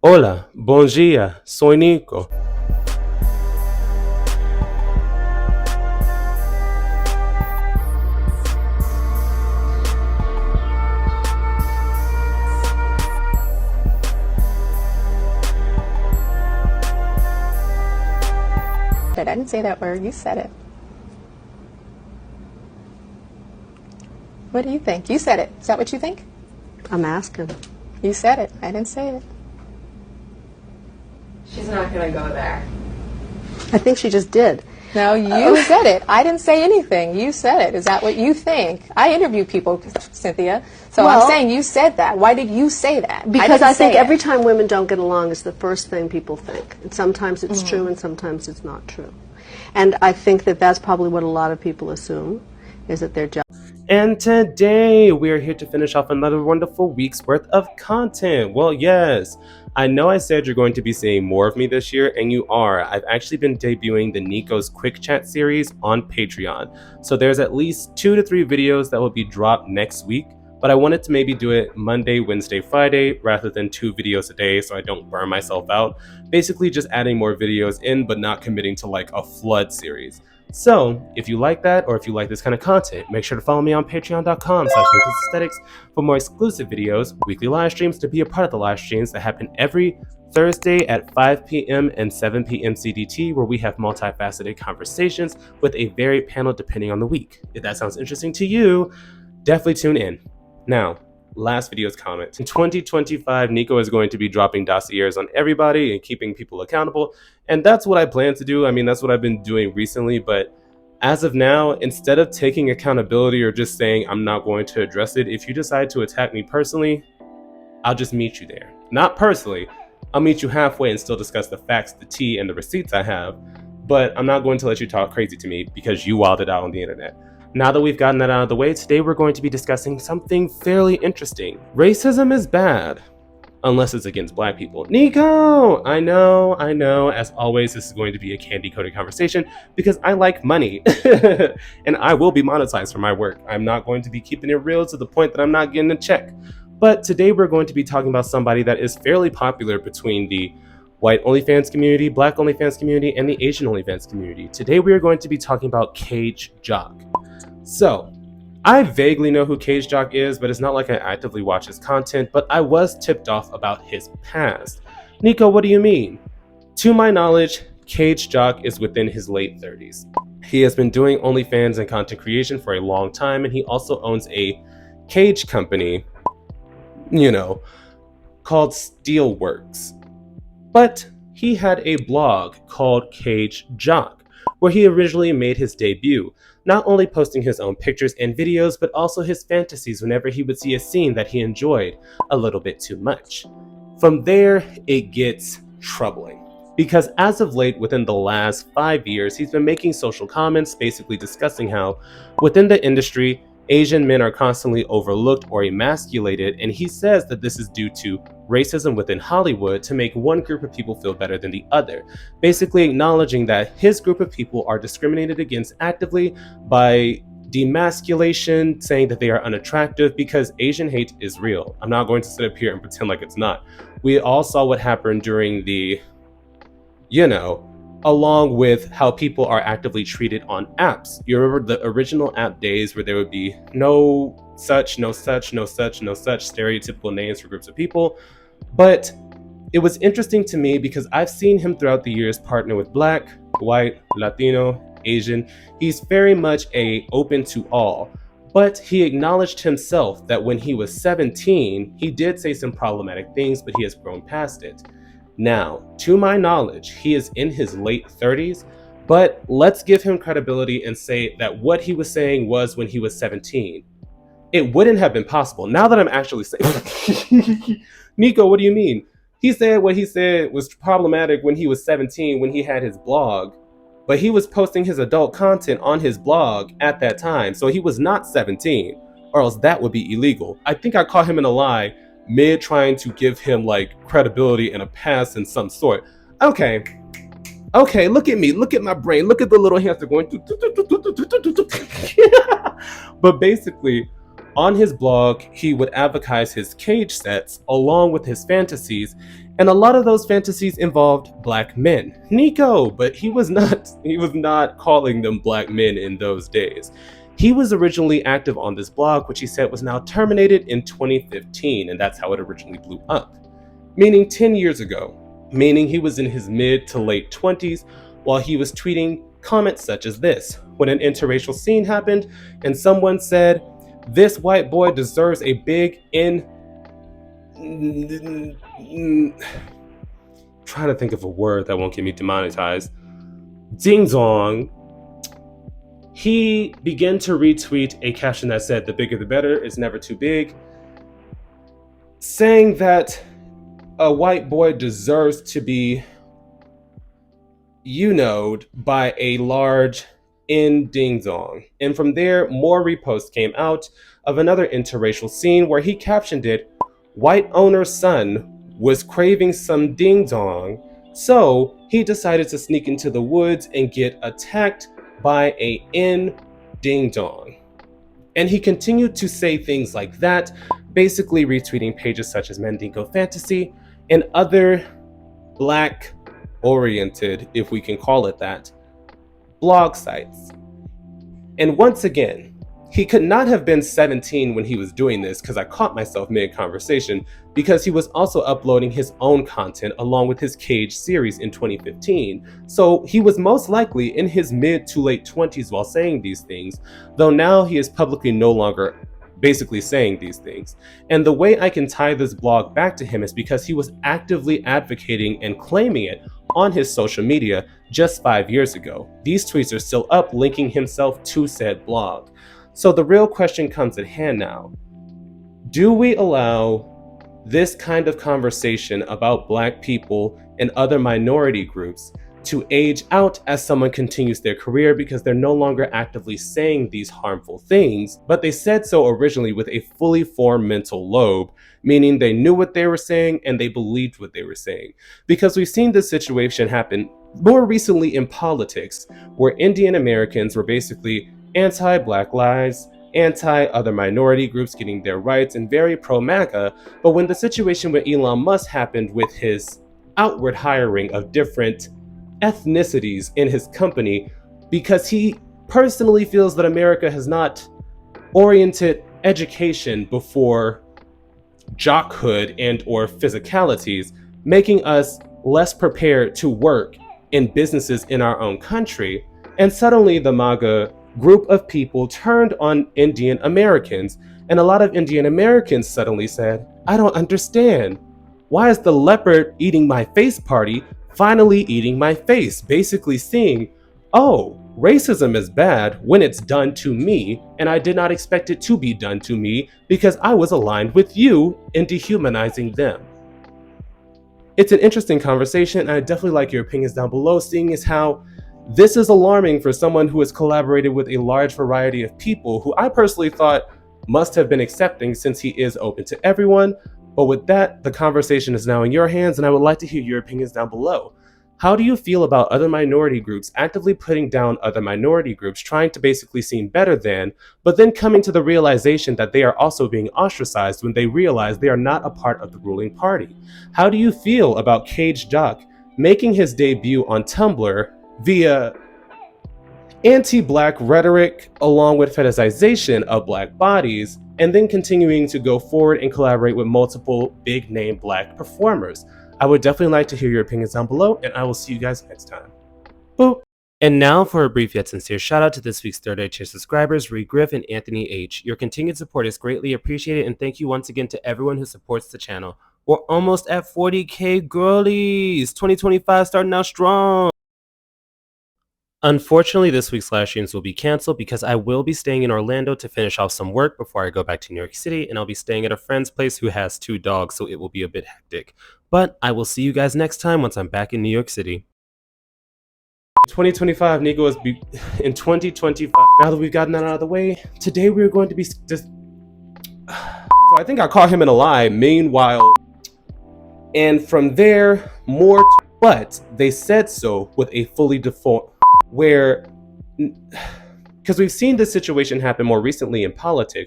Hola, bom dia, soy Nico. I didn't say that word. You said it. What do you think? You said it. Is that what you think? I'm asking. You said it. I didn't say it. She's not going to go there. I think she just did. No, you said it. I didn't say anything. You said it. Is that what you think? I interview people, Cynthia. So Well, I'm saying you said that. Why did you say that? Because I I think didn't say every it. time women don't get along is the first thing people think. And sometimes it's true and sometimes it's not true. And I think that that's probably what a lot of people assume, is that they're jealous. And today we are here to finish off another wonderful week's worth of content. Well, yes, I know I said you're going to be seeing more of me this year, and you are. I've actually been debuting the Nico's Quick Chat series on Patreon. So there's at least 2 to 3 videos that will be dropped next week, but I wanted to maybe do it Monday, Wednesday, Friday, rather than 2 videos a day so I don't burn myself out. Basically just adding more videos in, but not committing to like a flood series. So, if you like that, or if you like this kind of content, make sure to follow me on patreon.com/Nicosaesthetics for more exclusive videos, weekly live streams to be a part of the live streams that happen every Thursday at 5 p.m. and 7 p.m. CDT, where we have multifaceted conversations with a varied panel depending on the week. If that sounds interesting to you, definitely tune in. Now, last video's comment. In 2025, Nico is going to be dropping dossiers on everybody and keeping people accountable. And that's what I plan to do. I mean, that's what I've been doing recently. But as of now, instead of taking accountability or just saying I'm not going to address it, if you decide to attack me personally, I'll just meet you there. Not personally. I'll meet you halfway and still discuss the facts, the tea, and the receipts I have. But I'm not going to let you talk crazy to me because you wilded out on the internet. Now that we've gotten that out of the way, today we're going to be discussing something fairly interesting. Racism is bad, unless it's against black people. Nico! I know. As always, this is going to be a candy-coated conversation because I like money. And I will be monetized for my work. I'm not going to be keeping it real to the point that I'm not getting a check. But today we're going to be talking about somebody that is fairly popular between the white OnlyFans community, black OnlyFans community, and the Asian OnlyFans community. Today we are going to be talking about Caged Jock. So, I vaguely know who Caged Jock is, but it's not like I actively watch his content, but I was tipped off about his past. Nico, what do you mean? To my knowledge, Caged Jock is within his late 30s. He has been doing OnlyFans and content creation for a long time, and he also owns a cage company, called Steelworks. But he had a blog called Caged Jock, where he originally made his debut, not only posting his own pictures and videos, but also his fantasies whenever he would see a scene that he enjoyed a little bit too much. From there, it gets troubling. Because as of late, within the last 5 years, he's been making social comments basically discussing how, within the industry, Asian men are constantly overlooked or emasculated, and he says that this is due to racism within Hollywood to make one group of people feel better than the other, basically acknowledging that his group of people are discriminated against actively by demasculation, saying that they are unattractive because Asian hate is real. I'm not going to sit up here and pretend like it's not. We all saw what happened during the, along with how people are actively treated on apps. You remember the original app days where there would be no such stereotypical names for groups of people. But it was interesting to me because I've seen him throughout the years partner with black, white, Latino, Asian. He's very much open to all. But he acknowledged himself that when he was 17, he did say some problematic things, but he has grown past it. Now, to my knowledge, he is in his late 30s, but let's give him credibility and say that what he was saying was when he was 17. It wouldn't have been possible. Now that I'm actually saying, Nico, what do you mean? He said what he said was problematic when he was 17, when he had his blog, but he was posting his adult content on his blog at that time, so he was not 17, or else that would be illegal. I think I caught him in a lie mid trying to give him like credibility and a pass in some sort. Okay, look at me, look at my brain, look at the little hamster going. But basically, on his blog, he would advertise his cage sets along with his fantasies, And a lot of those fantasies involved black men. Nico, but he was not calling them black men in those days. He was originally active on this blog, which he said was now terminated in 2015, and that's how it originally blew up. Meaning 10 years ago, meaning he was in his mid to late 20s while he was tweeting comments such as this, when an interracial scene happened and someone said, "This white boy deserves a big trying to think of a word that won't get me demonetized. Ding dong." He began to retweet a caption that said, "The bigger the better, it's never too big," saying that a white boy deserves to be you-knowed by a large ding dong. And from there, more reposts came out of another interracial scene where he captioned it, "White owner's son was craving some ding dong, so he decided to sneak into the woods and get attacked by a ding dong." And he continued to say things like that, basically retweeting pages such as Mandingo Fantasy and other black oriented, if we can call it that, blog sites. And once again, he could not have been 17 when he was doing this, because I caught myself mid-conversation, because he was also uploading his own content along with his Caged series in 2015. So he was most likely in his mid to late 20s while saying these things, though now he is publicly no longer basically saying these things. And the way I can tie this blog back to him is because he was actively advocating and claiming it on his social media just 5 years ago. These tweets are still up linking himself to said blog. So the real question comes at hand now. Do we allow this kind of conversation about black people and other minority groups to age out as someone continues their career because they're no longer actively saying these harmful things, but they said so originally with a fully formed mental lobe, meaning they knew what they were saying and they believed what they were saying? Because we've seen this situation happen more recently in politics, where Indian Americans were basically anti-Black lives, anti-other minority groups getting their rights, and very pro-MAGA. But when the situation with Elon Musk happened with his outward hiring of different ethnicities in his company, because he personally feels that America has not oriented education before jockhood and or physicalities, making us less prepared to work in businesses in our own country. And suddenly the MAGA group of people turned on Indian Americans, and a lot of Indian Americans suddenly said, "I don't understand. Why is the leopard eating my face party finally eating my face?" Basically seeing, oh, racism is bad when it's done to me, and I did not expect it to be done to me because I was aligned with you in dehumanizing them. It's an interesting conversation, and I definitely like your opinions down below, seeing as how this is alarming for someone who has collaborated with a large variety of people who I personally thought must have been accepting, since he is open to everyone. But with that, the conversation is now in your hands, and I would like to hear your opinions down below. How do you feel about other minority groups actively putting down other minority groups, trying to basically seem better than, but then coming to the realization that they are also being ostracized when they realize they are not a part of the ruling party? How do you feel about Caged Jock making his debut on Tumblr via anti-black rhetoric along with fetishization of black bodies, and then continuing to go forward and collaborate with multiple big name black performers? I would definitely like to hear your opinions down below, and I will see you guys next time. Boop. And now for a brief yet sincere shout out to this week's Third Eye Tier subscribers, Ree Griff and Anthony H. Your continued support is greatly appreciated, and thank you once again to everyone who supports the channel. We're almost at 40K girlies. 2025 starting out strong. Unfortunately, this week's live streams will be canceled because I will be staying in Orlando to finish off some work before I go back to New York City, and I'll be staying at a friend's place who has 2 dogs, so it will be a bit hectic. But I will see you guys next time once I'm back in New York City. 2025, Nico is in 2025. Now that we've gotten that out of the way, today we're going to be just. So I think I caught him in a lie. Meanwhile, and from there, more. But they said so with a fully default. Where, because we've seen this situation happen more recently in politics,